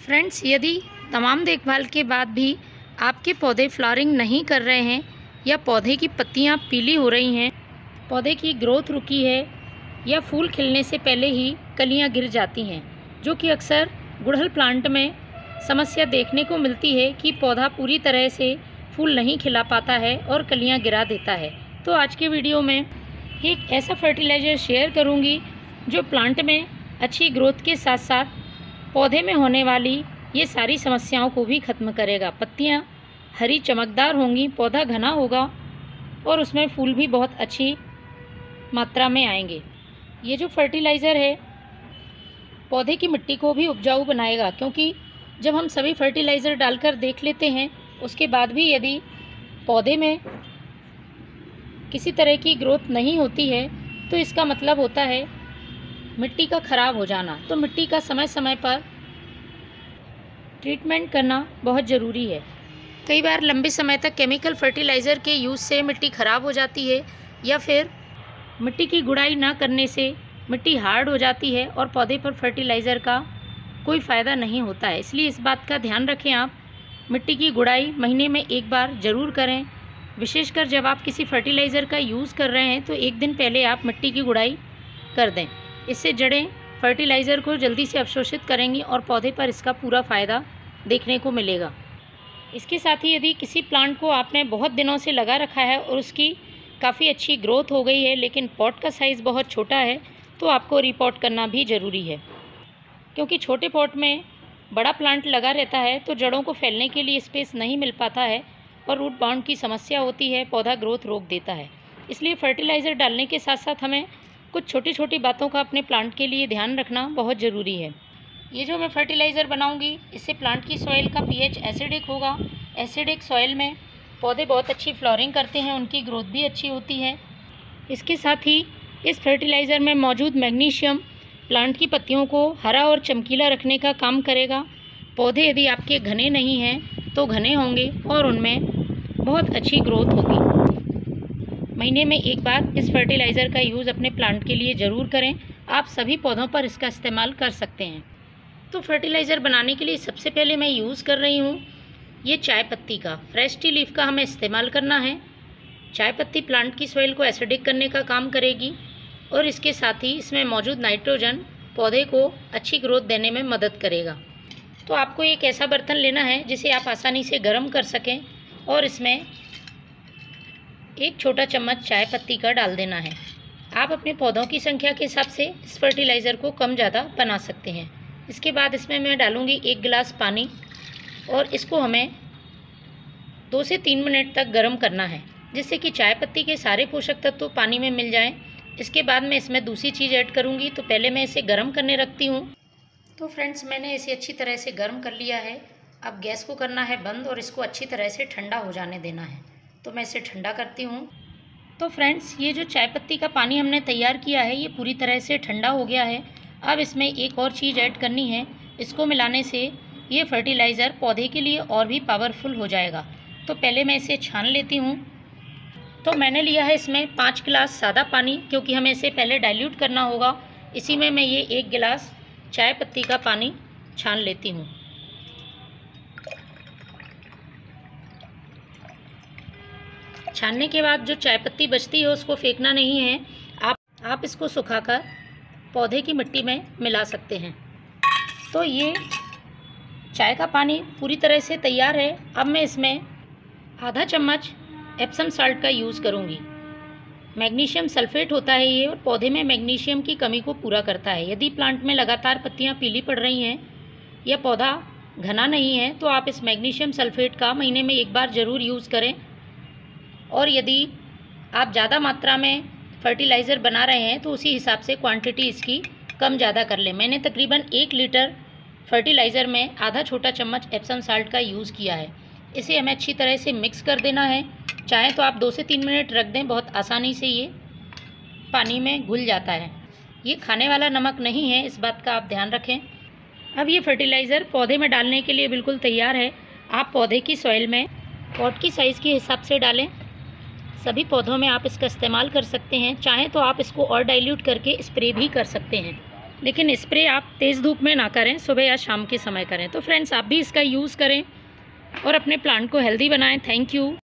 Friends, यदि तमाम देखभाल के बाद भी आपके पौधे फ्लावरिंग नहीं कर रहे हैं या पौधे की पत्तियां पीली हो रही हैं, पौधे की ग्रोथ रुकी है या फूल खिलने से पहले ही कलियां गिर जाती हैं, जो कि अक्सर गुड़हल प्लांट में समस्या देखने को मिलती है कि पौधा पूरी तरह से फूल नहीं खिला पाता है और कलियां गिरा देता है। तो आज के वीडियो में एक ऐसा फर्टिलाइज़र शेयर करूंगी जो प्लांट में अच्छी ग्रोथ के साथ साथ पौधे में होने वाली ये सारी समस्याओं को भी ख़त्म करेगा। पत्तियां हरी चमकदार होंगी, पौधा घना होगा और उसमें फूल भी बहुत अच्छी मात्रा में आएंगे। ये जो फर्टिलाइज़र है पौधे की मिट्टी को भी उपजाऊ बनाएगा, क्योंकि जब हम सभी फर्टिलाइज़र डालकर देख लेते हैं उसके बाद भी यदि पौधे में किसी तरह की ग्रोथ नहीं होती है तो इसका मतलब होता है मिट्टी का ख़राब हो जाना। तो मिट्टी का समय समय पर ट्रीटमेंट करना बहुत ज़रूरी है। कई बार लंबे समय तक केमिकल फर्टिलाइज़र के यूज़ से मिट्टी ख़राब हो जाती है या फिर मिट्टी की गुड़ाई ना करने से मिट्टी हार्ड हो जाती है और पौधे पर फर्टिलाइज़र का कोई फ़ायदा नहीं होता है। इसलिए इस बात का ध्यान रखें, आप मिट्टी की गुड़ाई महीने में एक बार ज़रूर करें। विशेषकर जब आप किसी फर्टिलाइज़र का यूज़ कर रहे हैं तो एक दिन पहले आप मिट्टी की गुड़ाई कर दें। इससे जड़ें फर्टिलाइज़र को जल्दी से अवशोषित करेंगी और पौधे पर इसका पूरा फ़ायदा देखने को मिलेगा। इसके साथ ही यदि किसी प्लांट को आपने बहुत दिनों से लगा रखा है और उसकी काफ़ी अच्छी ग्रोथ हो गई है लेकिन पॉट का साइज़ बहुत छोटा है, तो आपको रिपॉट करना भी ज़रूरी है, क्योंकि छोटे पॉट में बड़ा प्लांट लगा रहता है तो जड़ों को फैलने के लिए स्पेस नहीं मिल पाता है और रूट बाउंड की समस्या होती है, पौधा ग्रोथ रोक देता है। इसलिए फर्टिलाइज़र डालने के साथ साथ हमें कुछ छोटी छोटी बातों का अपने प्लांट के लिए ध्यान रखना बहुत ज़रूरी है। ये जो मैं फर्टिलाइज़र बनाऊंगी इससे प्लांट की सॉइल का पीएच एसिडिक होगा। एसिडिक सॉइल में पौधे बहुत अच्छी फ्लावरिंग करते हैं, उनकी ग्रोथ भी अच्छी होती है। इसके साथ ही इस फर्टिलाइज़र में मौजूद मैग्नीशियम प्लांट की पत्तियों को हरा और चमकीला रखने का काम करेगा। पौधे यदि आपके घने नहीं हैं तो घने होंगे और उनमें बहुत अच्छी ग्रोथ होगी। महीने में एक बार इस फर्टिलाइज़र का यूज़ अपने प्लांट के लिए ज़रूर करें। आप सभी पौधों पर इसका इस्तेमाल कर सकते हैं। तो फर्टिलाइज़र बनाने के लिए सबसे पहले मैं यूज़ कर रही हूँ ये चाय पत्ती का, फ्रेश टी लीफ का हमें इस्तेमाल करना है। चाय पत्ती प्लांट की सॉइल को एसिडिक करने का काम करेगी और इसके साथ ही इसमें मौजूद नाइट्रोजन पौधे को अच्छी ग्रोथ देने में मदद करेगा। तो आपको एक ऐसा बर्तन लेना है जिसे आप आसानी से गर्म कर सकें और इसमें एक छोटा चम्मच चाय पत्ती का डाल देना है। आप अपने पौधों की संख्या के हिसाब से इस फर्टिलाइज़र को कम ज़्यादा बना सकते हैं। इसके बाद इसमें मैं डालूँगी 1 गिलास पानी और इसको हमें 2 से 3 मिनट तक गर्म करना है, जिससे कि चाय पत्ती के सारे पोषक तत्व पानी में मिल जाएं। इसके बाद मैं इसमें दूसरी चीज़ ऐड करूँगी, तो पहले मैं इसे गर्म करने रखती हूँ। तो फ्रेंड्स, मैंने इसे अच्छी तरह से गर्म कर लिया है। अब गैस को करना है बंद और इसको अच्छी तरह से ठंडा हो जाने देना है। तो मैं इसे ठंडा करती हूँ। तो फ्रेंड्स, ये जो चाय पत्ती का पानी हमने तैयार किया है ये पूरी तरह से ठंडा हो गया है। अब इसमें एक और चीज़ ऐड करनी है। इसको मिलाने से ये फर्टिलाइज़र पौधे के लिए और भी पावरफुल हो जाएगा। तो पहले मैं इसे छान लेती हूँ। तो मैंने लिया है इसमें 5 गिलास सादा पानी, क्योंकि हमें इसे पहले डाइल्यूट करना होगा। इसी में मैं ये 1 गिलास चाय पत्ती का पानी छान लेती हूँ। छानने के बाद जो चाय पत्ती बचती है उसको फेंकना नहीं है, आप इसको सुखाकर पौधे की मिट्टी में मिला सकते हैं। तो ये चाय का पानी पूरी तरह से तैयार है। अब मैं इसमें आधा चम्मच एप्सम साल्ट का यूज़ करूँगी। मैग्नीशियम सल्फेट होता है ये और पौधे में मैग्नीशियम की कमी को पूरा करता है। यदि प्लांट में लगातार पत्तियाँ पीली पड़ रही हैं या पौधा घना नहीं है तो आप इस मैग्नीशियम सल्फेट का महीने में एक बार ज़रूर यूज़ करें। और यदि आप ज़्यादा मात्रा में फर्टिलाइज़र बना रहे हैं तो उसी हिसाब से क्वांटिटी इसकी कम ज़्यादा कर लें। मैंने तकरीबन 1 लीटर फर्टिलाइज़र में आधा छोटा चम्मच एप्सम साल्ट का यूज़ किया है। इसे हमें अच्छी तरह से मिक्स कर देना है। चाहे तो आप 2 से 3 मिनट रख दें, बहुत आसानी से ये पानी में घुल जाता है। ये खाने वाला नमक नहीं है, इस बात का आप ध्यान रखें। अब ये फर्टिलाइज़र पौधे में डालने के लिए बिल्कुल तैयार है। आप पौधे की सॉइल में पॉट की साइज़ के हिसाब से डालें। सभी पौधों में आप इसका इस्तेमाल कर सकते हैं। चाहें तो आप इसको और डाइल्यूट करके स्प्रे भी कर सकते हैं। लेकिन स्प्रे आप तेज़ धूप में ना करें, सुबह या शाम के समय करें। तो फ्रेंड्स, आप भी इसका यूज़ करें और अपने प्लांट को हेल्दी बनाएं। Thank you.